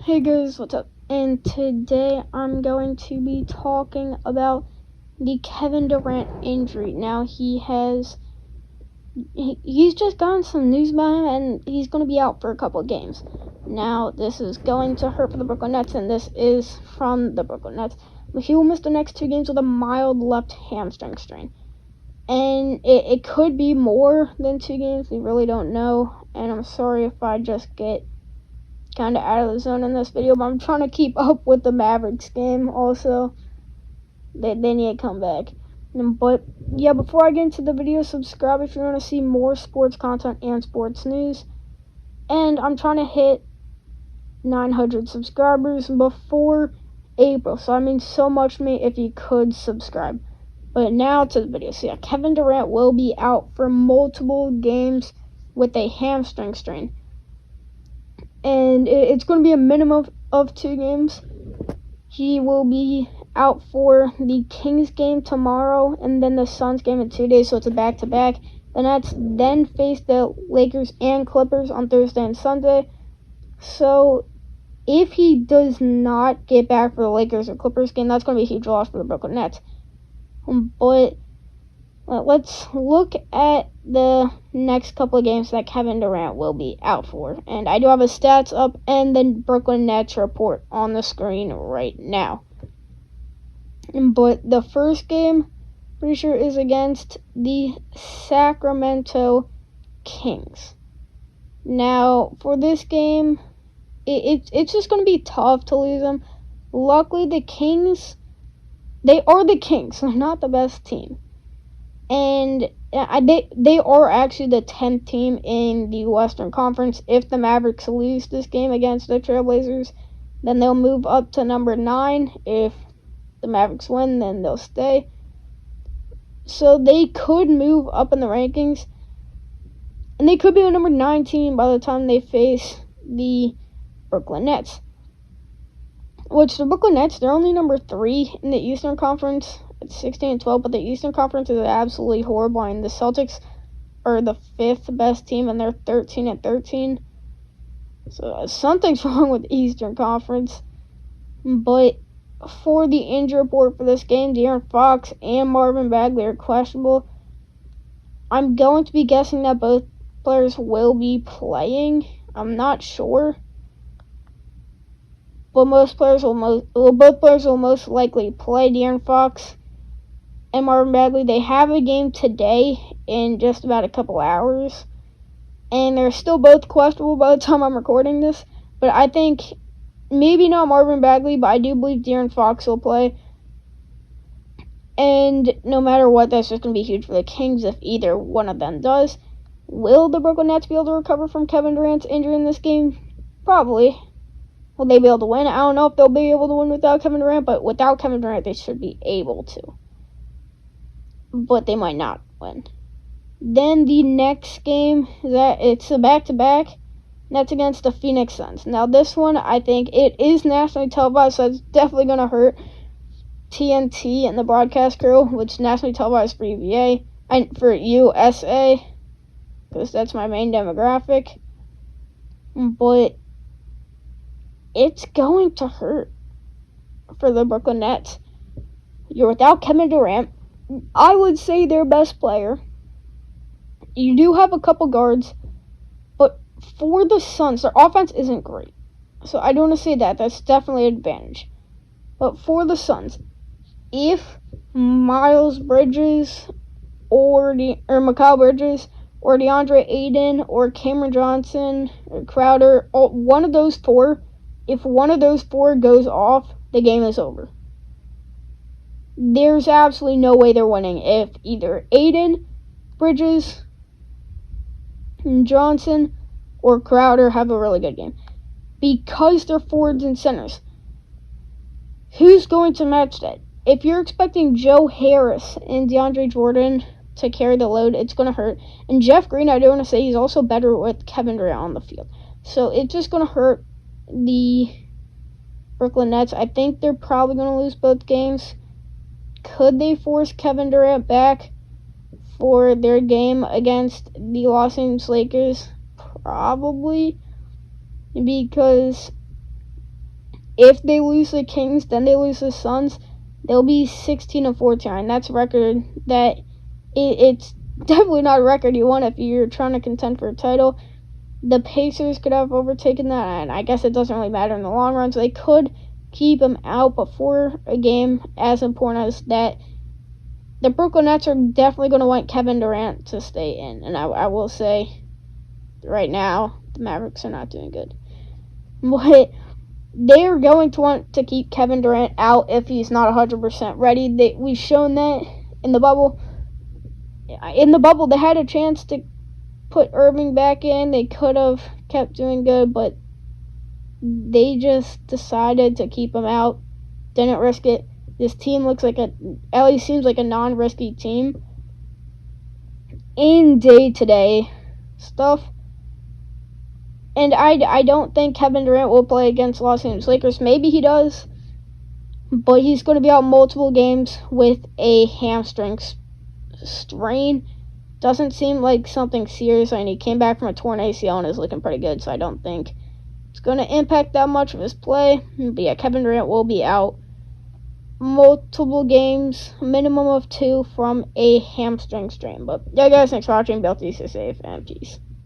Hey guys, what's up? And today I'm going to be talking about the Kevin Durant injury. Now he's just gotten some news about him, and he's going to be out for a couple of games. Now this is going to hurt for the Brooklyn Nets, and this is from the Brooklyn Nets. But he will miss the next 2 games with a mild left hamstring strain. And it could be more than 2 games. We really don't know. And I'm sorry if I just get kind of out of the zone in this video, but I'm trying to keep up with the Mavericks game also. They need to come back. But yeah, before I get into the video, subscribe if you want to see more sports content and sports news. And I'm trying to hit 900 subscribers before April, so I mean so much to me if you could subscribe. But now to the video. So yeah, Kevin Durant will be out for multiple games with a hamstring strain. And it's going to be a minimum of 2 games. He will be out for the Kings game tomorrow and then the Suns game in 2 days, so it's a back-to-back. The Nets then face the Lakers and Clippers on Thursday and Sunday. So if he does not get back for the Lakers or Clippers game, that's going to be a huge loss for the Brooklyn Nets. But let's look at the next couple of games that Kevin Durant will be out for. And I do have his stats up and the Brooklyn Nets report on the screen right now. But the first game, pretty sure, is against the Sacramento Kings. Now, for this game, it's just going to be tough to lose them. Luckily, the Kings, they are the Kings. They're not the best team. And they are actually the 10th team in the Western Conference. If the Mavericks lose this game against the Trailblazers, then they'll move up to number 9. If the Mavericks win, then they'll stay. So they could move up in the rankings. And they could be the number 9 team by the time they face the Brooklyn Nets. Which the Brooklyn Nets, they're only number 3 in the Eastern Conference. It's 16-12, but the Eastern Conference is absolutely horrible. And the Celtics are the 5th best team, and they're 13-13. So something's wrong with the Eastern Conference. But for the injury report for this game, Durant Fox and Marvin Bagley are questionable. I'm going to be guessing that both players will be playing. I'm not sure. But both players will most likely play. Durant Fox and Marvin Bagley, they have a game today in just about a couple hours. And they're still both questionable by the time I'm recording this. But I think maybe not Marvin Bagley, but I do believe Durant Fox will play. And no matter what, that's just going to be huge for the Kings if either one of them does. Will the Brooklyn Nets be able to recover from Kevin Durant's injury in this game? Probably. Will they be able to win? I don't know if they'll be able to win without Kevin Durant, but without Kevin Durant, they should be able to. But they might not win. Then the next game, it's a back-to-back. That's against the Phoenix Suns. Now this one, I think it is nationally televised, so it's definitely going to hurt TNT and the broadcast crew, which is nationally televised for UVA, and for USA, because that's my main demographic. But it's going to hurt for the Brooklyn Nets. You're without Kevin Durant. I would say their best player. You do have a couple guards, but for the Suns, their offense isn't great. So I don't want to say that. That's definitely an advantage. But for the Suns, if Miles Bridges or Mikal Bridges or DeAndre Ayton or Cameron Johnson or Crowder, one of those 4, if one of those 4 goes off, the game is over. There's absolutely no way they're winning if either Ayton, Bridges, Johnson, or Crowder have a really good game. Because they're forwards and centers. Who's going to match that? If you're expecting Joe Harris and DeAndre Jordan to carry the load, it's going to hurt. And Jeff Green, I do want to say, he's also better with Kevin Durant on the field. So it's just going to hurt the Brooklyn Nets. I think they're probably going to lose both games. Could they force Kevin Durant back for their game against the Los Angeles Lakers? Probably. Because if they lose the Kings, then they lose the Suns, they'll be 16-14. That's a record that it's definitely not a record you want if you're trying to contend for a title. The Pacers could have overtaken that, and I guess it doesn't really matter in the long run, so they could keep him out before a game as important as that. The Brooklyn Nets are definitely going to want Kevin Durant to stay in, and I will say right now the Mavericks are not doing good. But they are going to want to keep Kevin Durant out if he's not 100% ready. We've shown that in the bubble. In the bubble, they had a chance to put Irving back in. They could have kept doing good, but they just decided to keep him out. Didn't risk it. This team looks like at least seems like a non-risky team in day-to-day stuff. And I don't think Kevin Durant will play against Los Angeles Lakers. Maybe he does, but he's going to be out multiple games with a hamstring strain. Doesn't seem like something serious, and he came back from a torn ACL and is looking pretty good, so I don't think it's going to impact that much of his play. But yeah, Kevin Durant will be out multiple games, minimum of 2, from a hamstring strain. But yeah, guys, thanks for watching. Be healthy, stay safe, and peace.